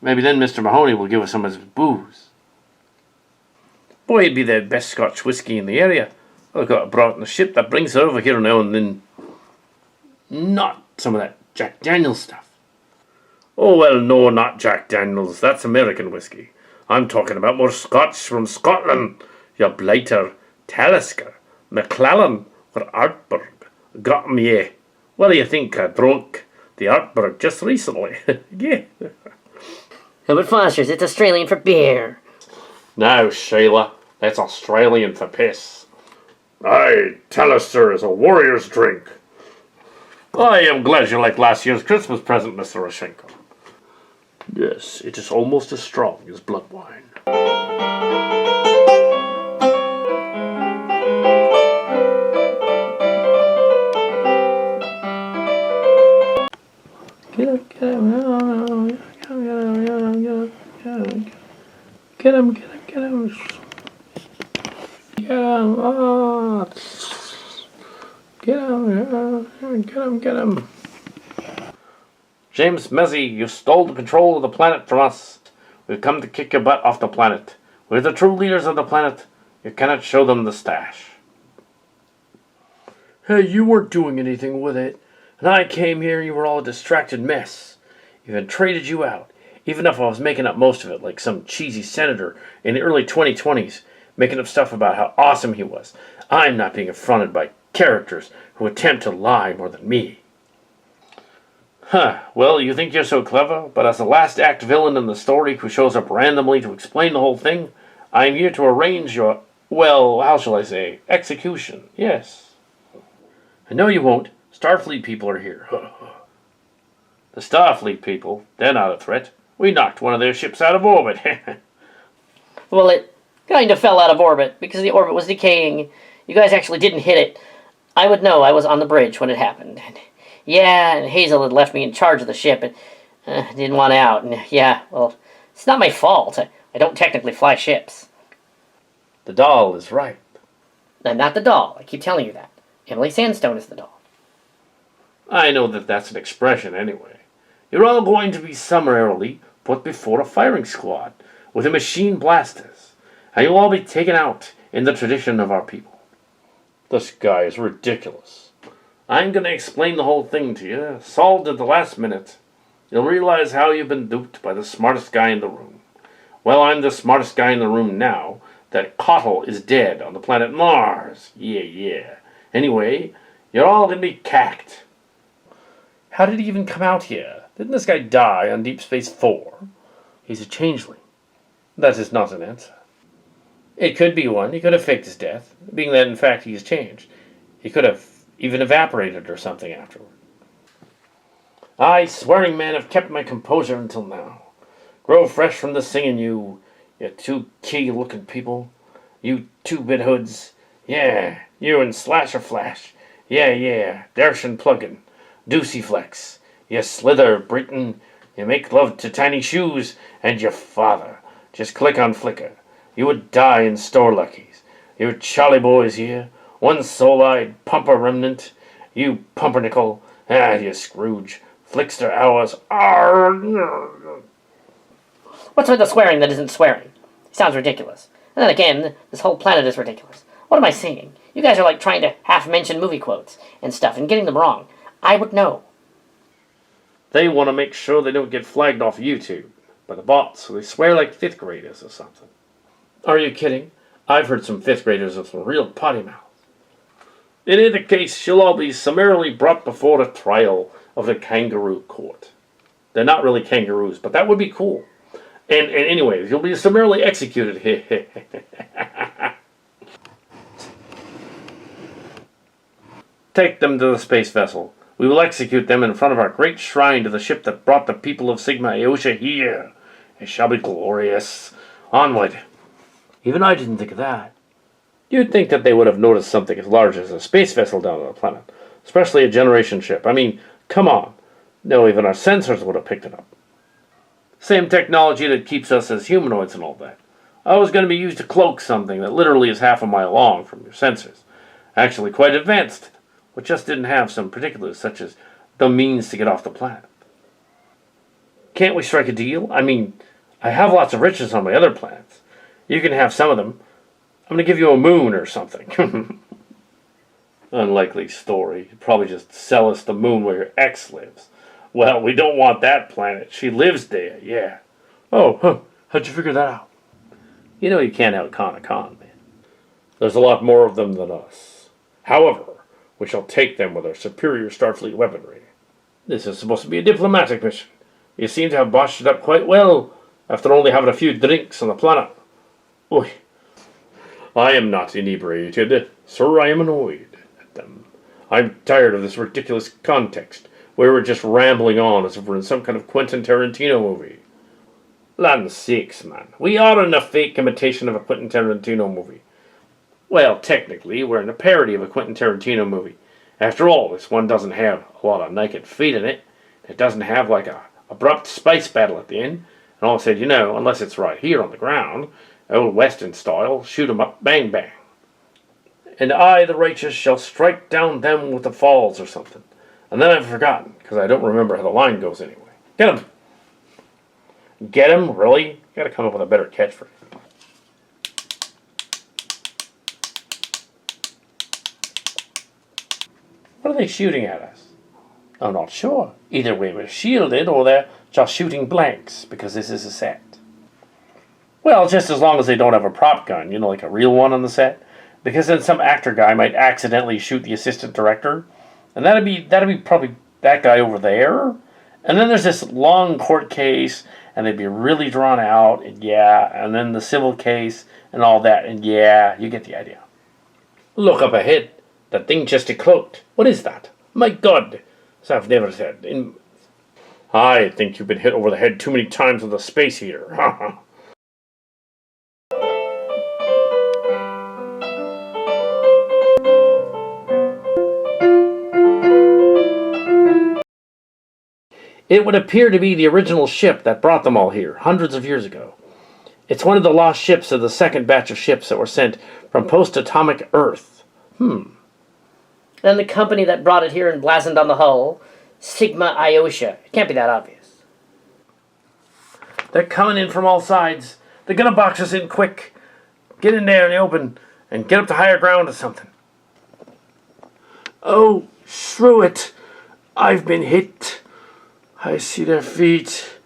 Maybe then Mr. Mahoney will give us some of his booze. Boy, it'd be the best Scotch whiskey in the area. I've got it brought on the ship that brings it over here now and then. Not some of that Jack Daniels stuff. Oh, well, no, not Jack Daniels. That's American whiskey. I'm talking about more Scotch from Scotland. Your Blighter, Talisker, McClellan, or Artburg. Got 'em, yeah. What do you think? I drunk the Artburg just recently. Yeah. But Foster's, it's Australian for beer. No, Sheila, that's Australian for piss. Aye, Talisker is a warrior's drink. I am glad you liked last year's Christmas present, Mr. Roshenko. Yes, it is almost as strong as blood wine. Get him, get him, get him, get him, get him. Get him, oh. Get him, get him. James Mezzy, you stole the control of the planet from us. We've come to kick your butt off the planet. We're the true leaders of the planet. You cannot show them the stash. Hey, you weren't doing anything with it. And I came here and you were all a distracted mess. You had traded you out. Even if I was making up most of it, like some cheesy senator in the early 2020s, making up stuff about how awesome he was. I'm not being affronted by characters who attempt to lie more than me. Huh, well, you think you're so clever, but as the last act villain in the story who shows up randomly to explain the whole thing, I'm here to arrange your, well, how shall I say, execution, yes. I know you won't. Starfleet people are here. The Starfleet people, they're not a threat. We knocked one of their ships out of orbit. Well, it kind of fell out of orbit because the orbit was decaying. You guys actually didn't hit it. I would know. I was on the bridge when it happened. Yeah, and Hazel had left me in charge of the ship and didn't want out. And yeah, well, it's not my fault. I don't technically fly ships. The doll is right. I'm not the doll. I keep telling you that. Emily Sandstone is the doll. I know that that's an expression anyway. You're all going to be summarily put before a firing squad with a machine blasters, and you'll all be taken out in the tradition of our people. This guy is ridiculous. I'm going to explain the whole thing to you, solved at the last minute. You'll realize how you've been duped by the smartest guy in the room. Well, I'm the smartest guy in the room now that Cottle is dead on the planet Mars. Yeah. Anyway, you're all going to be cacked. How did he even come out here? Didn't this guy die on Deep Space 4? He's a changeling. That is not an answer. It could be one. He could have faked his death, being that in fact he has changed. He could have even evaporated or something afterward. I, swearing man, have kept my composure until now. Grow fresh from the singing, you two key-looking people. You two-bit hoods. Yeah, you and Slasher Flash. Yeah, Darshan Plugin. Deucey Flex. You slither, Britain. You make love to tiny shoes. And your father. Just click on Flickr. You would die in store luckies. You Charlie boys here. One soul-eyed pumper remnant. You pumpernickel. You Scrooge. Flickster hours. What's with the swearing that isn't swearing? It sounds ridiculous. And then again, this whole planet is ridiculous. What am I saying? You guys are like trying to half-mention movie quotes and stuff and getting them wrong. I would know. They want to make sure they don't get flagged off YouTube by the bots, so they swear like 5th graders or something. Are you kidding? I've heard some 5th graders with some real potty mouths. In either case, she'll all be summarily brought before the trial of the kangaroo court. They're not really kangaroos, but that would be cool. And anyways, you'll be summarily executed. Take them to the space vessel. We will execute them in front of our great shrine to the ship that brought the people of Sigma Iotia here. It shall be glorious. Onward. Even I didn't think of that. You'd think that they would have noticed something as large as a space vessel down on the planet, especially a generation ship. I mean, come on. No, even our sensors would have picked it up. Same technology that keeps us as humanoids and all that. I was going to be used to cloak something that literally is half a mile long from your sensors. Actually quite advanced, but just didn't have some particulars such as the means to get off the planet. Can't we strike a deal? I mean, I have lots of riches on my other planets. You can have some of them. I'm going to give you a moon or something. Unlikely story. You'd probably just sell us the moon where your ex lives. Well, we don't want that planet. She lives there, yeah. Oh, huh. How'd you figure that out? You know you can't out-con a con, man. There's a lot more of them than us. However, we shall take them with our superior Starfleet weaponry. This is supposed to be a diplomatic mission. You seem to have botched it up quite well, after only having a few drinks on the planet. Oy. I am not inebriated, sir. I am annoyed at them. I'm tired of this ridiculous context, where we're just rambling on as if we're in some kind of Quentin Tarantino movie. Land sakes, man. We are in a fake imitation of a Quentin Tarantino movie. Well, technically, we're in a parody of a Quentin Tarantino movie. After all, this one doesn't have a lot of naked feet in it. It doesn't have like a abrupt space battle at the end. And all I said, unless it's right here on the ground, old Western style, shoot 'em up, bang bang. And I, the righteous, shall strike down them with the falls or something. And then I've forgotten, because I don't remember how the line goes anyway. Get 'em! Get 'em? Really? You gotta come up with a better catchphrase. What are they shooting at us? I'm not sure. Either way, we're shielded or they're just shooting blanks, because this is a set. Well, just as long as they don't have a prop gun, like a real one on the set. Because then some actor guy might accidentally shoot the assistant director. And that'd be probably that guy over there. And then there's this long court case, and they'd be really drawn out, and then the civil case, and all that, and you get the idea. Look up ahead. That thing just cloaked. What is that? My God! As I've never said. I think you've been hit over the head too many times with a space heater. Ha ha. It would appear to be the original ship that brought them all here, hundreds of years ago. It's one of the lost ships of the second batch of ships that were sent from post-atomic Earth. And the company that brought it here and blazoned on the hull, Sigma Iotia. It can't be that obvious. They're coming in from all sides. They're gonna box us in quick. Get in there in the open and get up to higher ground or something. Oh, screw it. I've been hit. I see their feet.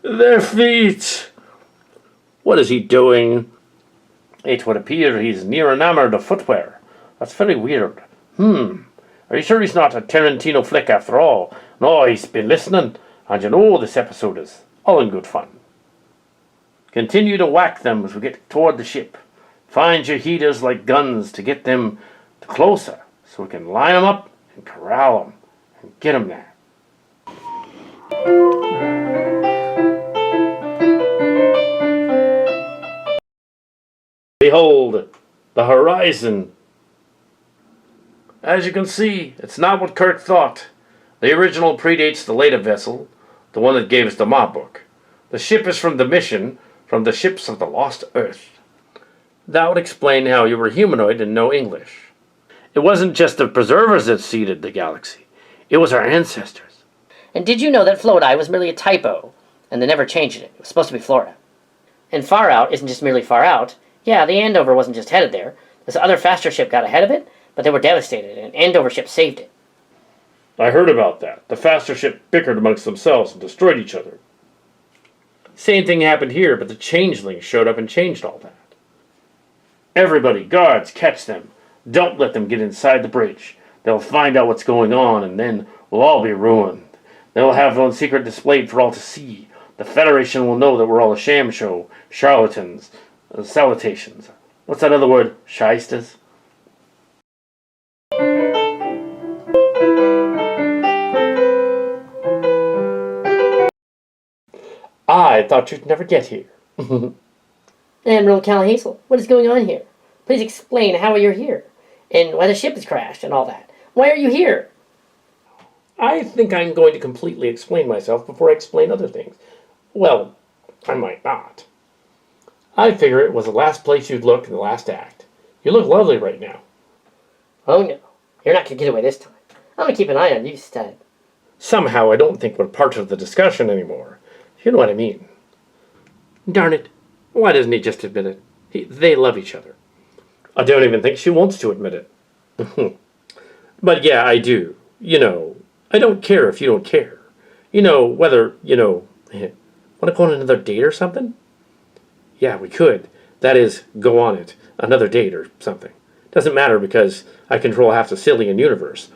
Their feet! What is he doing? It would appear he's near enamored of footwear. That's very weird. Are you sure he's not a Tarantino flick after all? No, he's been listening, and this episode is all in good fun. Continue to whack them as we get toward the ship. Find your heaters like guns to get them closer, so we can line them up and corral them and get them there. Behold, the horizon. As you can see, it's not what Kirk thought. The original predates the later vessel, the one that gave us the mob book. The ship is from the mission, from the ships of the lost Earth. That would explain how you were humanoid and no English. It wasn't just the preservers that seeded the galaxy. It was our ancestors. And did you know that Florida was merely a typo, and they never changed it? It was supposed to be Florida. And far out isn't just merely far out. Yeah, the Andover wasn't just headed there. This other faster ship got ahead of it, but they were devastated, and Andover ship saved it. I heard about that. The faster ship bickered amongst themselves and destroyed each other. Same thing happened here, but the changelings showed up and changed all that. Everybody, guards, catch them. Don't let them get inside the bridge. They'll find out what's going on, and then we'll all be ruined. They'll have their own secret displayed for all to see. The Federation will know that we're all a sham show, charlatans, salutations. What's that other word? Shysters? I thought you'd never get here. Admiral Cal Hazel, what is going on here? Please explain how you're here, and why the ship has crashed and all that. Why are you here? I think I'm going to completely explain myself before I explain other things. Well, I might not. I figure it was the last place you'd look in the last act. You look lovely right now. Oh no, you're not going to get away this time. I'm going to keep an eye on you, stud. Somehow I don't think we're part of the discussion anymore. You know what I mean. Darn it. Why doesn't he just admit it? They love each other. I don't even think she wants to admit it. But yeah, I do. I don't care if you don't care. Whether, want to go on another date or something? Yeah, we could. That is, go on it. Another date or something. Doesn't matter because I control half the Sillian universe.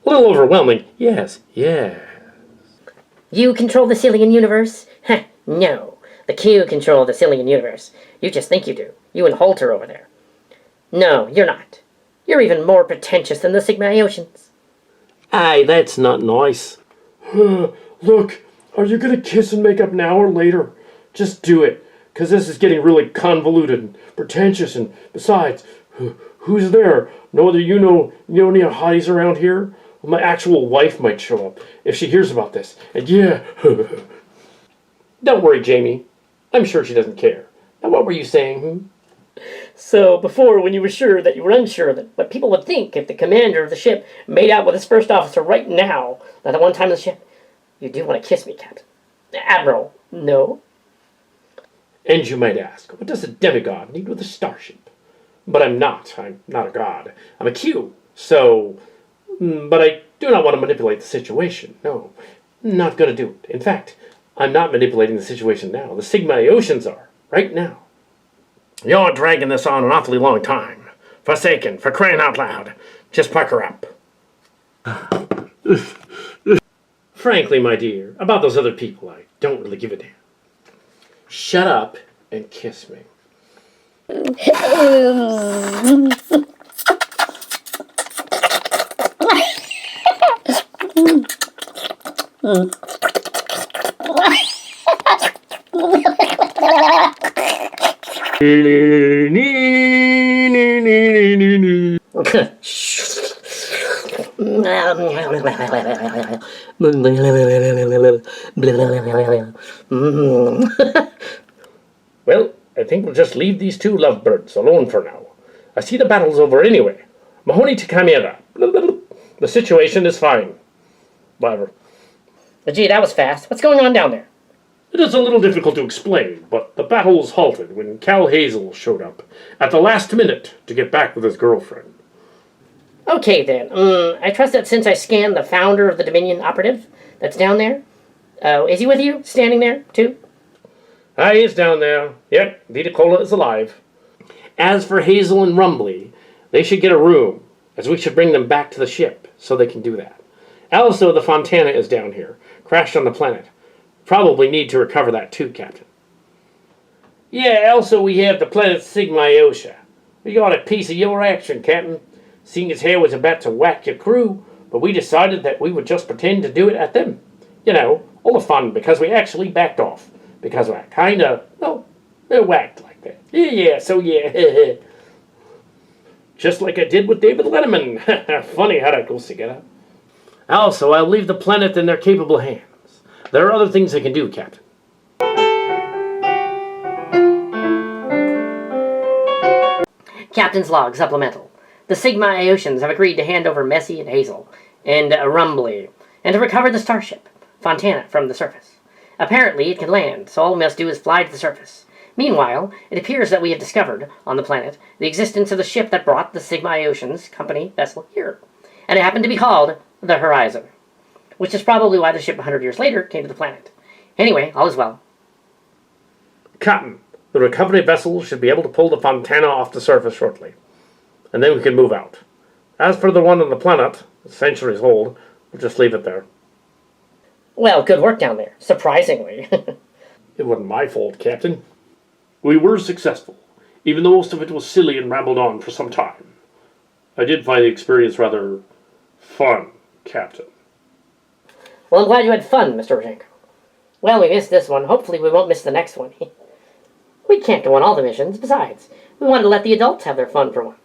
A little overwhelming, yes. You control the Sillian universe? Heh, no. The Q control the Sillian universe. You just think you do. You and Holter over there. No, you're not. You're even more pretentious than the Sigma Iotians. Aye, that's not nice. Look, are you going to kiss and make up now or later? Just do it, because this is getting really convoluted and pretentious, and besides, who's there? No other you know any hotties around here? Well, my actual wife might show up if she hears about this, and yeah. Don't worry, Jamie. I'm sure she doesn't care. Now what were you saying, So, before, when you were sure that you were unsure that what people would think if the commander of the ship made out with his first officer right now, at the one time of the ship, you do want to kiss me, Captain. Admiral, no? And you might ask, what does a demigod need with a starship? But I'm not. I'm not a god. I'm a Q. So, but I do not want to manipulate the situation. No, not going to do it. In fact, I'm not manipulating the situation now. The Sigma Iotians are, right now. You're dragging this on an awfully long time. Forsaken, for crying out loud. Just pucker up. Frankly, my dear, about those other people, I don't really give a damn. Shut up and kiss me. Well, I think we'll just leave these two lovebirds alone for now. I see the battle's over anyway. Mahoney to Chimera. The situation is fine. Whatever. Gee, that was fast. What's going on down there? It is a little difficult to explain, but the battle was halted when Cal Hazel showed up at the last minute to get back with his girlfriend. Okay, then. I trust that since I scanned the founder of the Dominion operative that's down there, is he with you, standing there, too? He is down there. Yep, Vita Cola is alive. As for Hazel and Rumbly, they should get a room, as we should bring them back to the ship, so they can do that. Also, the Fontana is down here, crashed on the planet. Probably need to recover that too, Captain. Yeah, also we have the planet Sigma Iotia. We got a piece of your action, Captain. Seeing as how was about to whack your crew, but we decided that we would just pretend to do it at them. All the fun, because we actually backed off. Because we're kinda, whacked like that. Yeah. Just like I did with David Letterman. Funny how that goes together. Also, I'll leave the planet in their capable hands. There are other things they can do, Captain. Captain's log, supplemental. The Sigma Iotians have agreed to hand over Messi and Hazel, and Rumbly, and to recover the Starship, Fontana, from the surface. Apparently it can land, so all we must do is fly to the surface. Meanwhile, it appears that we have discovered, on the planet, the existence of the ship that brought the Sigma Iotians company vessel here, and it happened to be called the Horizon, which is probably why the ship 100 years later came to the planet. Anyway, all is well. Captain, the recovery vessel should be able to pull the Fontana off the surface shortly, and then we can move out. As for the one on the planet, centuries old, we'll just leave it there. Well, good work down there, surprisingly. It wasn't my fault, Captain. We were successful, even though most of it was silly and rambled on for some time. I did find the experience rather fun, Captain. Well, I'm glad you had fun, Mr. Roshenko. Well, we missed this one. Hopefully we won't miss the next one. We can't go on all the missions. Besides, we wanted to let the adults have their fun for once,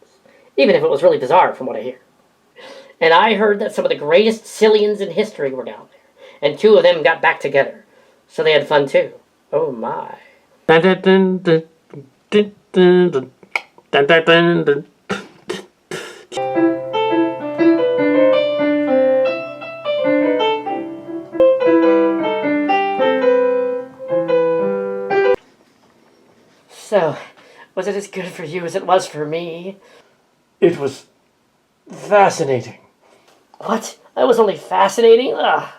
even if it was really bizarre from what I hear. And I heard that some of the greatest Sillians in history were down there, and 2 of them got back together, so they had fun too. Oh my. Dun, dun, dun, dun, dun, dun, dun, dun, dun, dun, dun. So, was it as good for you as it was for me? It was fascinating. What? I was only fascinating? Ugh.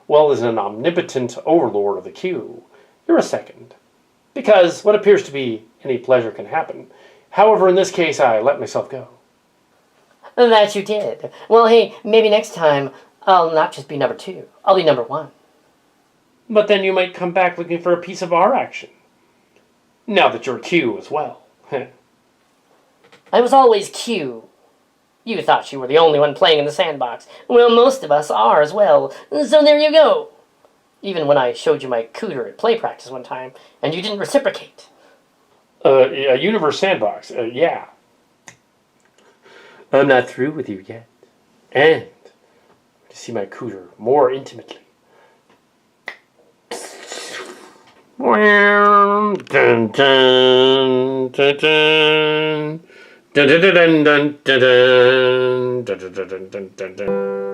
Well, as an omnipotent overlord of the queue, you're a second. Because what appears to be any pleasure can happen. However, in this case, I let myself go. That you did. Well, hey, maybe next time I'll not just be number 2. I'll be number 1. But then you might come back looking for a piece of our action. Now that you're Q as well. I was always Q. You thought you were the only one playing in the sandbox. Well, most of us are as well. So there you go. Even when I showed you my cooter at play practice one time, and you didn't reciprocate. A universe sandbox, yeah. I'm not through with you yet. And to see my cooter more intimately. Dun, dun, dun, dun, dun. Dun, dun, dun, dun, dun, dun, dun, dun, dun, dun, dun.